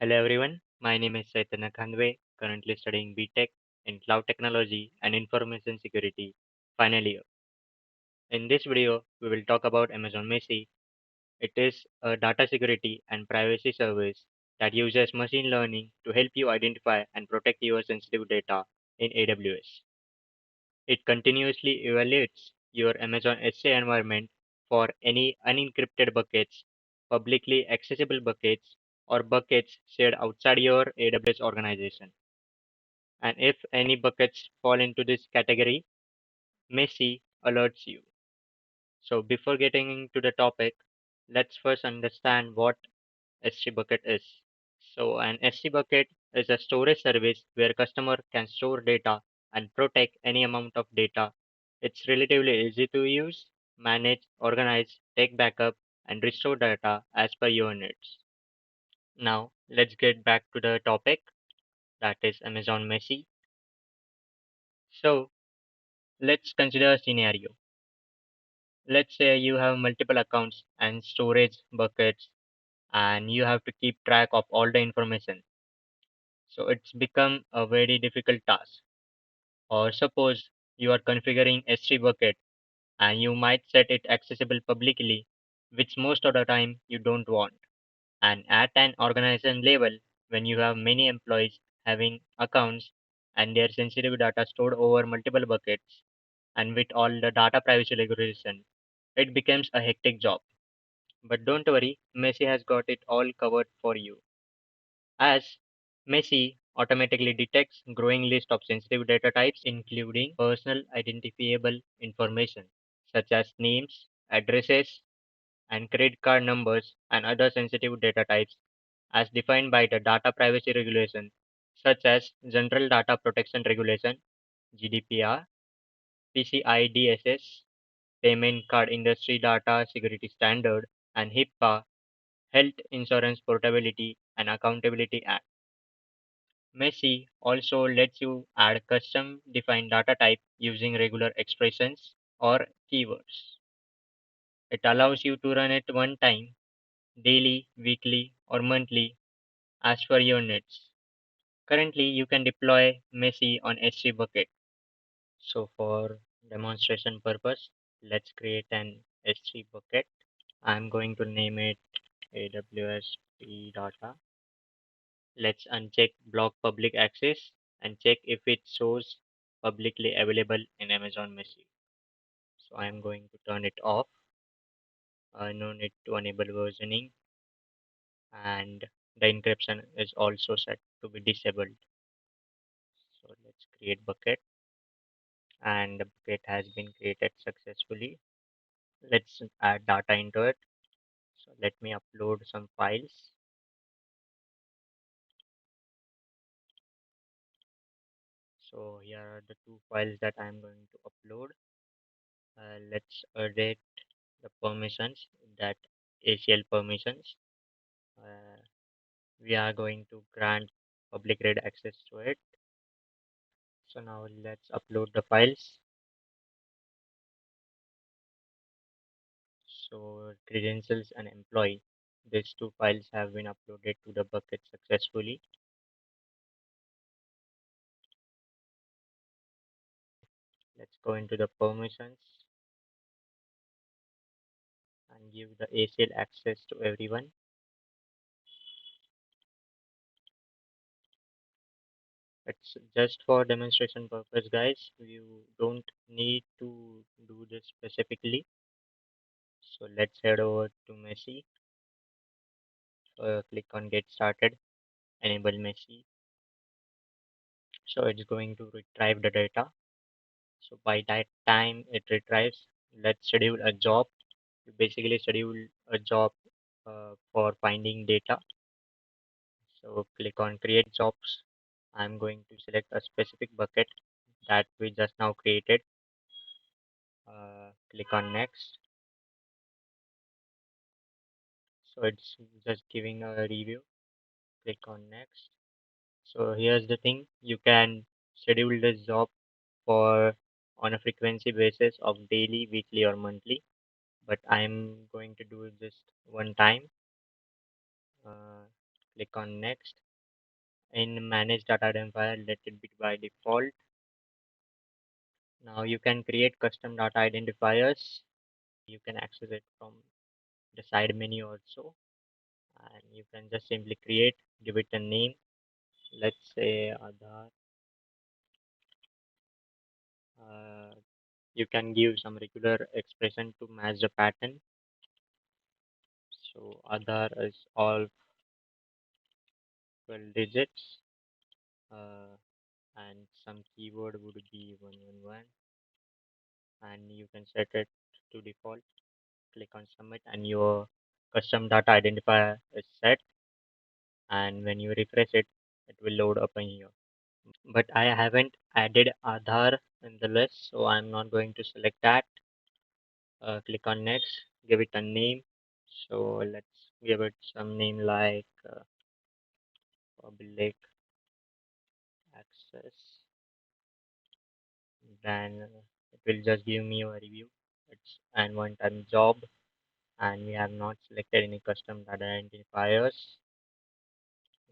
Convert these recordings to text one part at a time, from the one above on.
Hello everyone, my name is Chaitanya Khandwe, currently studying BTech in Cloud Technology and Information Security, final year. In this video, we will talk about Amazon Macie. It is a data security and privacy service that uses machine learning to help you identify and protect your sensitive data in AWS. It continuously evaluates your Amazon S3 environment for any unencrypted buckets, publicly accessible buckets, or buckets shared outside your AWS organization. And if any buckets fall into this category, Macie alerts you. So before getting into the topic, let's first understand what S3 bucket is. So an S3 bucket is a storage service where customer can store data and protect any amount of data. It's relatively easy to use, manage, organize, take backup, and restore data as per your needs. Now let's get back to the topic, that is Amazon Macie. So let's consider a scenario. Let's say you have multiple accounts and storage buckets and you have to keep track of all the information. So it's become a very difficult task. Or suppose you are configuring S3 bucket and you might set it accessible publicly, which most of the time you don't want. And at an organization level, when you have many employees having accounts and their sensitive data stored over multiple buckets, and with all the data privacy regulation, it becomes a hectic job. But don't worry, Macie has got it all covered for you. As Macie automatically detects growing list of sensitive data types including personal identifiable information such as names, addresses, and credit card numbers and other sensitive data types as defined by the data privacy regulation such as General Data Protection Regulation GDPR, PCI DSS, Payment Card Industry Data Security Standard, and HIPAA, Health Insurance Portability and Accountability Act. Macie also lets you add custom defined data type using regular expressions or keywords. It allows you to run it one time, daily, weekly, or monthly as per your needs. Currently, you can deploy Macie on S3 bucket. So for demonstration purpose, let's create an S3 bucket. I'm going to name it AWS data. Let's uncheck block public access and check if it shows publicly available in Amazon Macie. So I'm going to turn it off. No need to enable versioning, and the encryption is also set to be disabled. So let's create bucket, and the bucket has been created successfully. Let's add data into it. So let me upload some files. So here are the two files that I'm going to upload. Let's edit the permissions, that ACL permissions. Uh, we are going to grant public read access to it. So now let's upload the files. So credentials and employee, these two files have been uploaded to the bucket successfully. Let's go into the permissions and give the ACL access to everyone. It's just for demonstration purpose, guys. You don't need to do this specifically. So let's head over to Macie. Click on get started, enable Macie. So it's going to retrieve the data. So by that time it retrieves, let's schedule a job. You basically schedule a job for finding data. So click on create jobs. I'm going to select a specific bucket that we just now created. Click on next. So it's just giving a review. Click on next. So here's the thing, you can schedule this job for on a frequency basis of daily, weekly, or monthly, but I'm going to do it just one time. uh, Click on next. In manage data identifier, let it be by default. Now you can create custom data identifiers. You can access it from the side menu also, and you can just simply create, give it a name. Let's say Aadhaar. Uh, you can give some regular expression to match the pattern. So Aadhaar is all 12 digits, uh, and some keyword would be 111, and you can set it to default. Click on submit, and your custom data identifier is set. And when you refresh it, it will load up in here. But I haven't added Aadhaar in the list, so I'm not going to select that. Click on next, give it a name. So let's give it some name like public access. Then it will just give me a review. It's an one-time job, and we have not selected any custom data identifiers.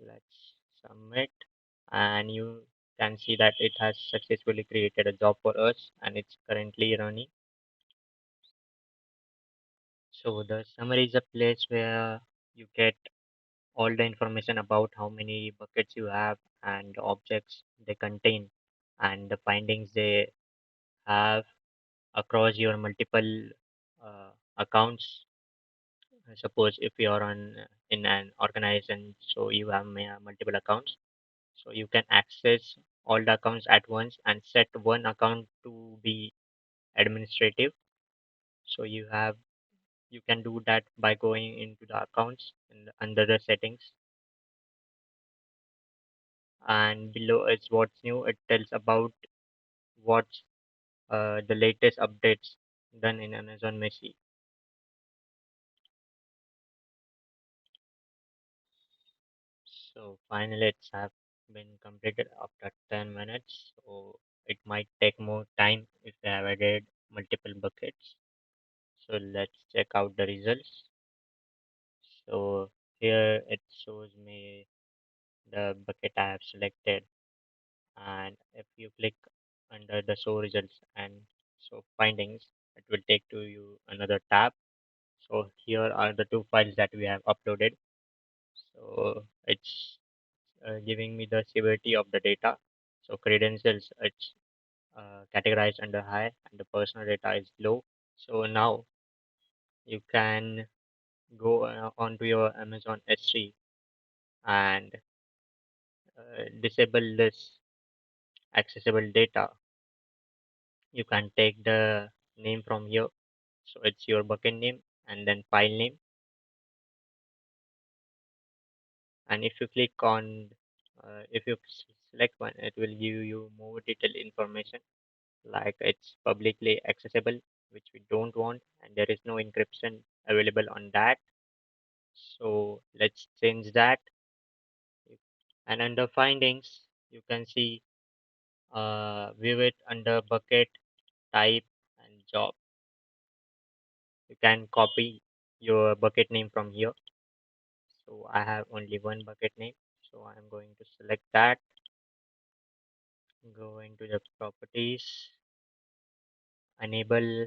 Let's submit, and you can see that it has successfully created a job for us, and it's currently running. So the summary is a place where you get all the information about how many buckets you have and the objects they contain and the findings they have across your multiple accounts. Suppose if you are on in an organization, so you have multiple accounts, so you can access all the accounts at once and set one account to be administrative. So you can do that by going into the accounts and under the settings, and below is what's new. It tells about what's the latest updates done in Amazon Macie. So finally, it's have been completed after 10 minutes. So it might take more time if they have added multiple buckets. So let's check out the results. So here it shows me the bucket I have selected, and if you click under the show results and show findings, it will take to you another tab. So here are the two files that we have uploaded. So it's giving me the severity of the data. So credentials, it's categorized under high, and the personal data is low. So now you can go onto your Amazon S3 and disable this accessible data. You can take the name from here. So it's your bucket name and then file name. And if you click on, if you select one, it will give you more detailed information like it's publicly accessible, which we don't want, and there is no encryption available on that. So let's change that. And under findings, you can see view it under bucket, type, and job. You can copy your bucket name from here. So I have only one bucket name, so I'm going to select that. Go into the properties, enable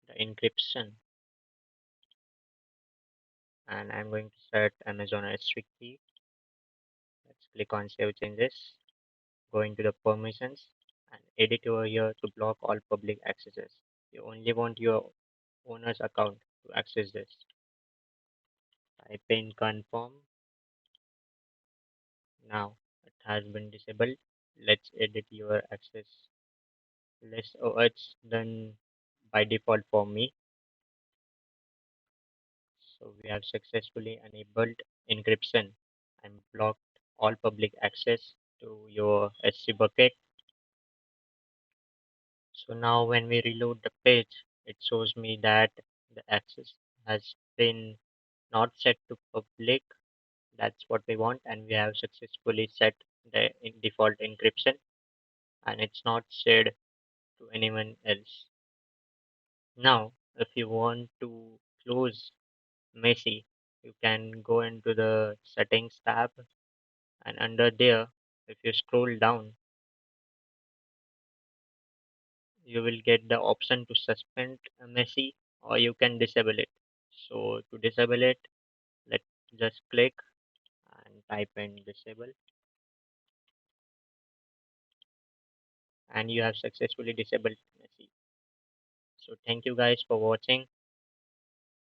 the encryption, and I'm going to set Amazon S3 key. Let's click on save changes. Go into the permissions and edit over here to block all public accesses. You only want your owner's account to access this. Type in confirm. Now it has been disabled. Let's edit your access list. Oh, it's done by default for me. So we have successfully enabled encryption and blocked all public access to your SC bucket. So now when we reload the page, it shows me that the access has been not set to public. That's what we want, and we have successfully set the default encryption, and it's not shared to anyone else. Now, if you want to close Macie, you can go into the settings tab, and under there, if you scroll down, you will get the option to suspend Macie, or you can disable it. So to disable it, let's just click and type in disable, and you have successfully disabled Macie. So thank you guys for watching.